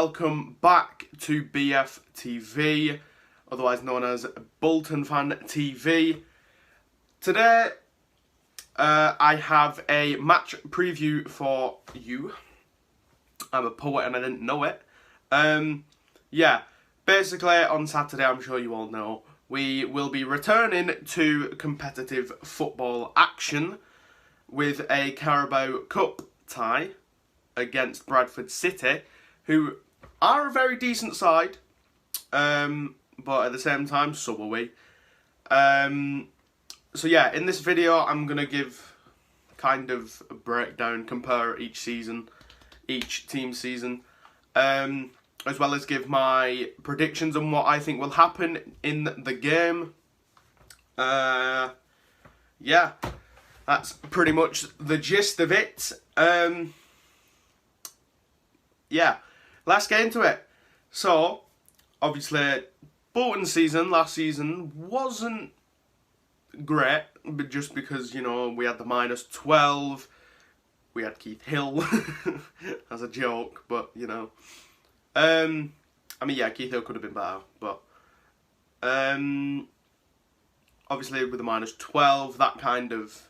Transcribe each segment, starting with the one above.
welcome back to BF TV, otherwise known as Bolton Fan TV. Today, I have a match preview for you. I'm a poet and I didn't know it. Yeah, basically on Saturday, I'm sure you all know, we will be returning to competitive football action with a Carabao Cup tie against Bradford City, who are a very decent side, but at the same time, so are we. So yeah, in this video, I'm going to give kind of a breakdown, compare each team's season, as well as give my predictions on what I think will happen in the game. Yeah, that's pretty much the gist of it. Yeah, let's get into it. So, obviously, Bolton's season, last season, wasn't great, but just because, you know, we had the -12, we had Keith Hill as a joke, but, you know. I mean, yeah, Keith Hill could have been better, but, obviously, with the -12, that kind of,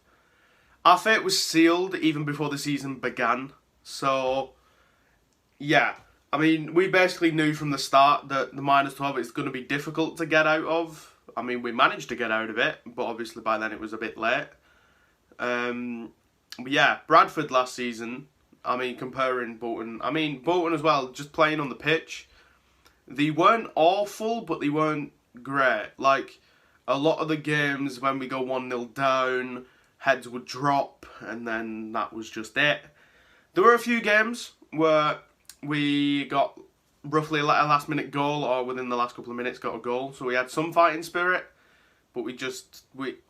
our fate was sealed even before the season began, so, yeah, I mean, we basically knew from the start that the -12 is going to be difficult to get out of. I mean, we managed to get out of it, but obviously by then it was a bit late. But yeah, Bradford last season, I mean, comparing Bolton, I mean, Bolton as well, just playing on the pitch, they weren't awful, but they weren't great. Like, a lot of the games when we go 1-0 down, heads would drop, and then that was just it. There were a few games where we got roughly a last minute goal, or within the last couple of minutes got a goal, so we had some fighting spirit, but we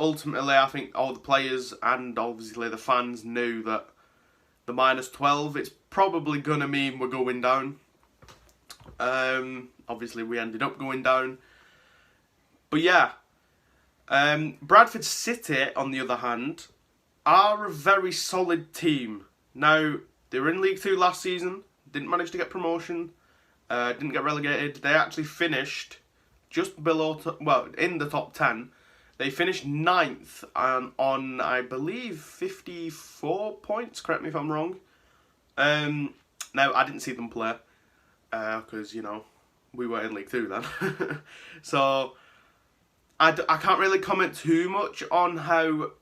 ultimately, I think all the players and obviously the fans knew that the -12, it's probably going to mean we're going down. Obviously we ended up going down, but yeah, Bradford City on the other hand are a very solid team. Now, they were in League 2 last season, didn't manage to get promotion, didn't get relegated. They actually finished just below, well, in the top 10. They finished 9th on, I believe, 54 points, correct me if I'm wrong. Now, I didn't see them play, because, you know, we were in League 2 then. So, I can't really comment too much on how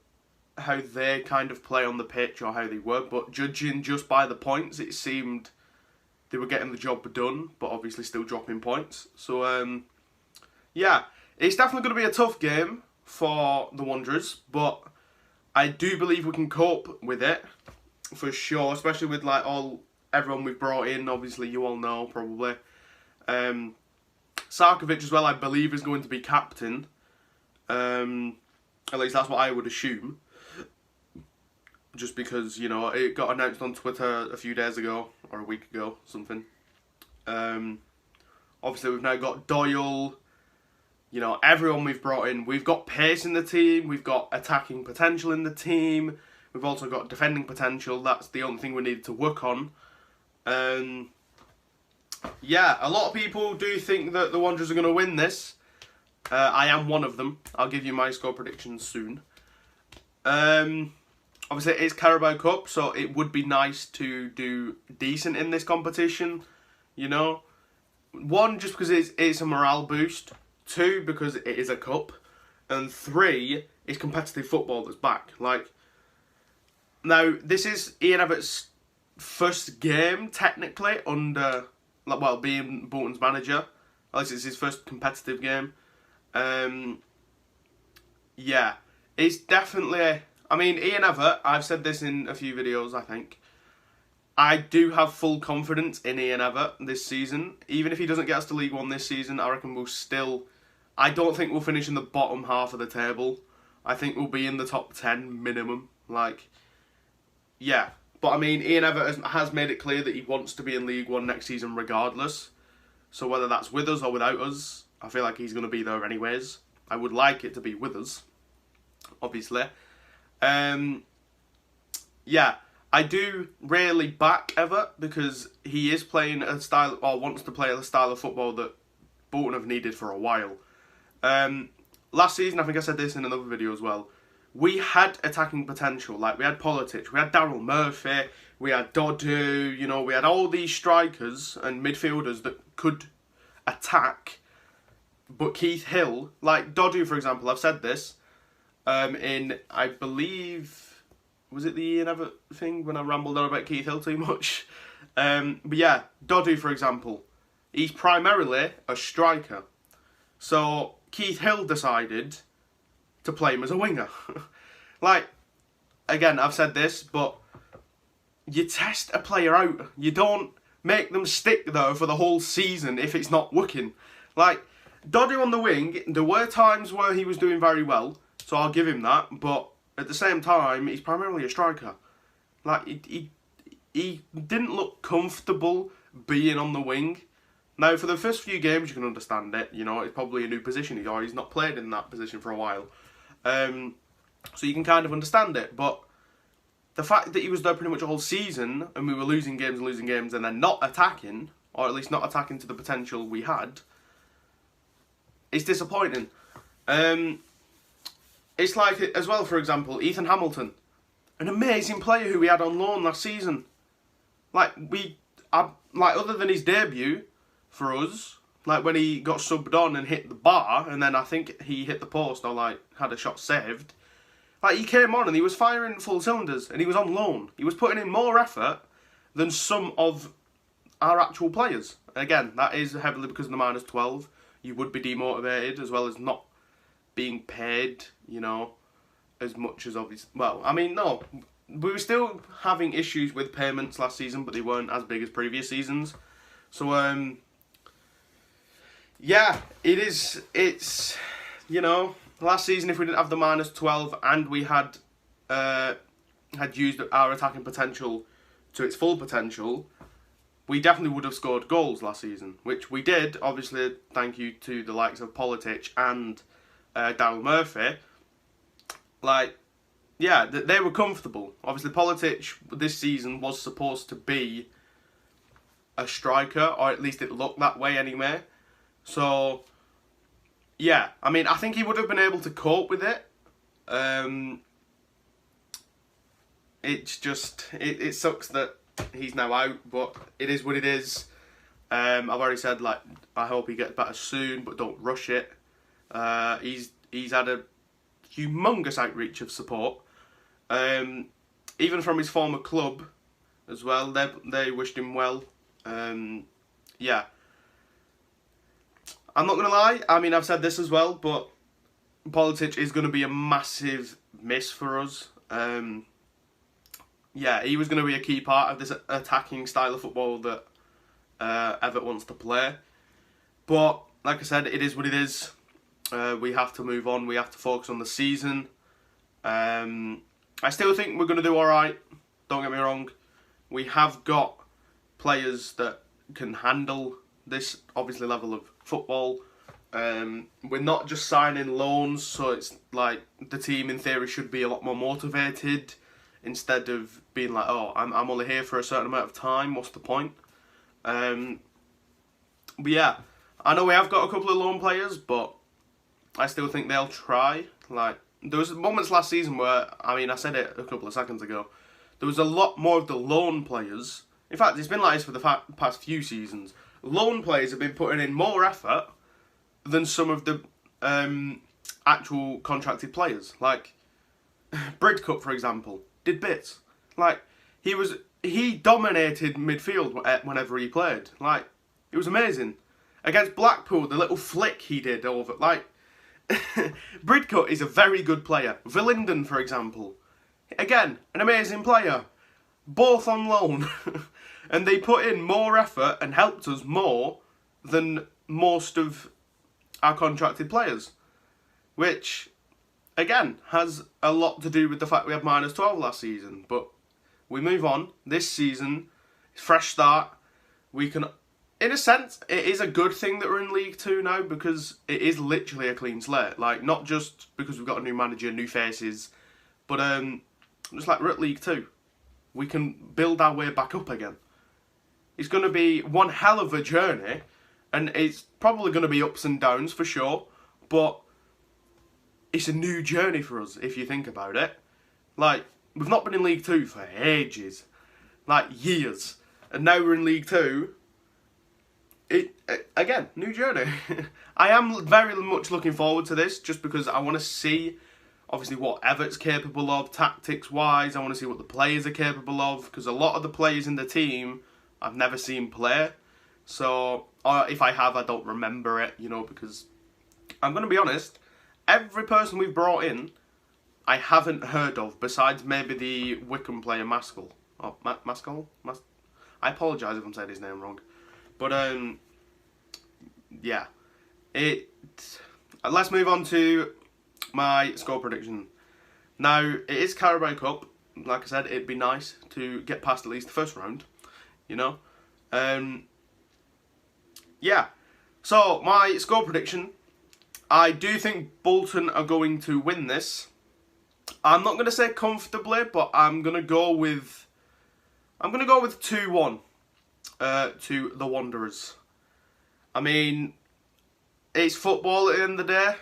they kind of play on the pitch or how they were, but judging just by the points, it seemed they were getting the job done, but obviously still dropping points. So, yeah, it's definitely going to be a tough game for the Wanderers, but I do believe we can cope with it, for sure, especially with like everyone we've brought in. Obviously, you all know, probably. Sarkovic as well, I believe, is going to be captain. At least that's what I would assume. Just because, you know, it got announced on Twitter a few days ago, or a week ago, something. Obviously, we've now got Doyle, you know, everyone we've brought in. We've got pace in the team, we've got attacking potential in the team, we've also got defending potential. That's the only thing we need to work on. Yeah, a lot of people do think that the Wanderers are going to win this. I am one of them. I'll give you my score predictions soon. Obviously, it's Carabao Cup, so it would be nice to do decent in this competition, you know. 1, just because it's a morale boost. 2, because it is a cup. And 3, it's competitive football that's back. Like, now, this is Ian Everett's first game, technically, under, well, being Bolton's manager. At least it's his first competitive game. Yeah, it's definitely, I mean, Ian Everett, I've said this in a few videos, I think. I do have full confidence in Ian Everett this season. Even if he doesn't get us to League 1 this season, I reckon we'll still, I don't think we'll finish in the bottom half of the table. I think we'll be in the top 10 minimum. Like, yeah. But I mean, Ian Everett has made it clear that he wants to be in League 1 next season regardless. So whether that's with us or without us, I feel like he's going to be there anyways. I would like it to be with us, obviously. Yeah, I do rarely back Everett because he is playing a style, or wants to play a style of football that Bolton have needed for a while. Last season, I think I said this in another video as well, we had attacking potential. Like, we had Politic, we had Daryl Murphy, we had Dodu, you know, we had all these strikers and midfielders that could attack. But Keith Hill, like Dodu, for example, I've said this in, I believe, was it the Ian Everett thing when I rambled on about Keith Hill too much? But yeah, Dodu, for example, he's primarily a striker. So Keith Hill decided to play him as a winger. Like, again, I've said this, but you test a player out. You don't make them stick, though, for the whole season if it's not working. Like, Dodu on the wing, there were times where he was doing very well, so I'll give him that, but at the same time, he's primarily a striker. Like, he didn't look comfortable being on the wing. Now, for the first few games, you can understand it. You know, it's probably a new position. He's not played in that position for a while. So you can kind of understand it. But the fact that he was there pretty much all season, and we were losing games and then not attacking, or at least not attacking to the potential we had, it's disappointing. It's like, as well, for example, Ethan Hamilton, an amazing player who we had on loan last season. Like, other than his debut for us, like when he got subbed on and hit the bar, and then I think he hit the post or like had a shot saved. Like, he came on and he was firing full cylinders, and he was on loan. He was putting in more effort than some of our actual players. Again, that is heavily because of the -12. You would be demotivated, as well as not being paid, you know, as much as obviously. Well, I mean, no, we were still having issues with payments last season, but they weren't as big as previous seasons. So, yeah, it's, you know, last season, if we didn't have the -12 and we had used our attacking potential to its full potential, we definitely would have scored goals last season, which we did, obviously, thank you to the likes of Politic and Daryl Murphy. Like, yeah, they were comfortable. Obviously, Politic this season was supposed to be a striker, or at least it looked that way anyway. So, yeah, I mean, I think he would have been able to cope with it. It's just, it sucks that he's now out, but it is what it is. I've already said, like, I hope he gets better soon, but don't rush it. He's had a humongous outreach of support, even from his former club as well. They wished him well. Yeah, I'm not gonna lie. I mean, I've said this as well, but Politic is going to be a massive miss for us. Yeah, he was going to be a key part of this attacking style of football that Everett wants to play. But, like I said, it is what it is. We have to move on. We have to focus on the season. I still think we're going to do alright. Don't get me wrong. We have got players that can handle this, obviously, level of football. We're not just signing loans, so it's like the team, in theory, should be a lot more motivated. Instead of being like, oh, I'm only here for a certain amount of time, what's the point? But yeah, I know we have got a couple of loan players, but I still think they'll try. Like, there was moments last season where, I mean, I said it a couple of seconds ago, there was a lot more of the loan players. In fact, it's been like this for the past few seasons. Loan players have been putting in more effort than some of the actual contracted players. Like, Bradford, for example, did bits. Like, he dominated midfield whenever he played. Like, it was amazing. Against Blackpool, the little flick he did over, like, Bradford is a very good player. Villinden, for example, again, an amazing player. Both on loan. And they put in more effort and helped us more than most of our contracted players. Which, again, has a lot to do with the fact we had -12 last season. But we move on. This season, fresh start. We can, in a sense, it is a good thing that we're in League 2 now, because it is literally a clean slate. Like, not just because we've got a new manager, new faces, but just like we're at League 2. we can build our way back up again. It's going to be one hell of a journey, and it's probably going to be ups and downs for sure, but it's a new journey for us if you think about it. Like, we've not been in League 2 for ages, like years, and now we're in League 2. Again, new journey. I am very much looking forward to this, just because I want to see, obviously, what Evert's capable of, tactics-wise. I want to see what the players are capable of, because a lot of the players in the team I've never seen play. So, if I have, I don't remember it, you know, because I'm going to be honest, every person we've brought in, I haven't heard of, besides maybe the Wickham player, Maskell. Oh, Maskell? I apologise if I'm saying his name wrong. But, yeah. Let's move on to my score prediction. Now, it is Carabao Cup. Like I said, it'd be nice to get past at least the first round, you know. Yeah. So, my score prediction, I do think Bolton are going to win this. I'm not going to say comfortably, but I'm going to go with 2-1 to the Wanderers. I mean, it's football at the end of the day,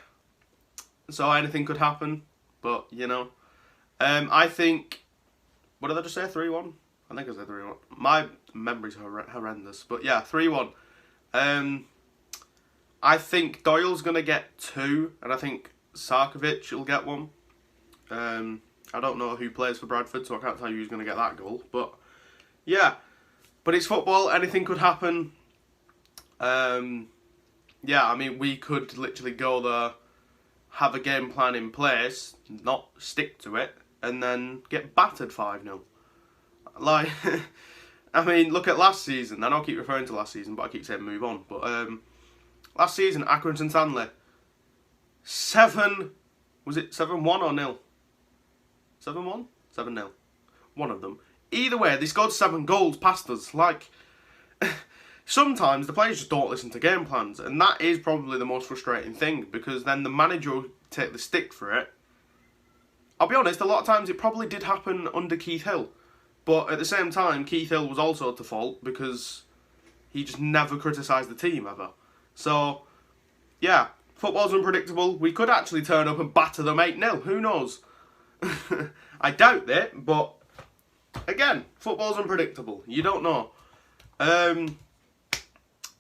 so anything could happen, but, you know. I think, what did I just say, 3-1? I think I said 3-1. My memory's horrendous, but yeah, 3-1. I think Doyle's going to get 2, and I think Sarkovic will get 1. I don't know who plays for Bradford, so I can't tell you who's going to get that goal, but yeah. But it's football, anything could happen. Yeah, I mean, we could literally go there, have a game plan in place, not stick to it, and then get battered 5-0. Like, I mean, look at last season. I know I keep referring to last season, but I keep saying move on. But last season, Accrington Stanley, 7-1 or 0? 7-1? 7-0. One of them. Either way, they scored 7 goals past us. Like, sometimes the players just don't listen to game plans, and that is probably the most frustrating thing, because then the manager will take the stick for it. I'll be honest, a lot of times it probably did happen under Keith Hill, but at the same time, Keith Hill was also at fault because he just never criticised the team ever. So, yeah, football's unpredictable. We could actually turn up and batter them 8-0. Who knows? I doubt it, but again, football's unpredictable. You don't know.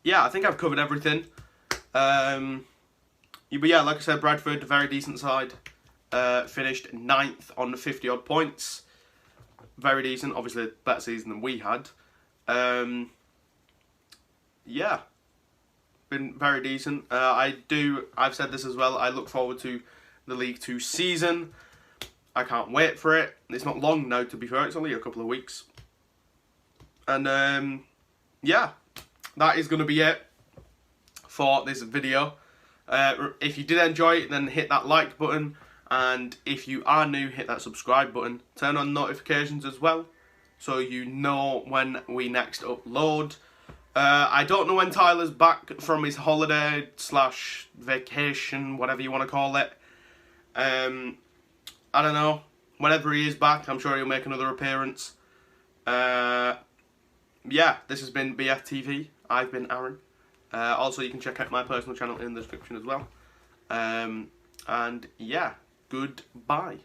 Yeah, I think I've covered everything. But yeah, like I said, Bradford, very decent side. Finished 9th on 50-odd points. Very decent. Obviously, a better season than we had. Yeah, been very decent. I've said this as well, I look forward to the League 2 season. I can't wait for it. It's not long now, to be fair. It's only a couple of weeks. And, yeah, that is going to be it for this video. If you did enjoy it, then hit that like button. And if you are new, hit that subscribe button. Turn on notifications as well, so you know when we next upload. I don't know when Tyler's back from his holiday / vacation, whatever you want to call it. I don't know. Whenever he is back, I'm sure he'll make another appearance. Yeah, this has been BFTV. I've been Aaron. Also, you can check out my personal channel in the description as well. And yeah, goodbye.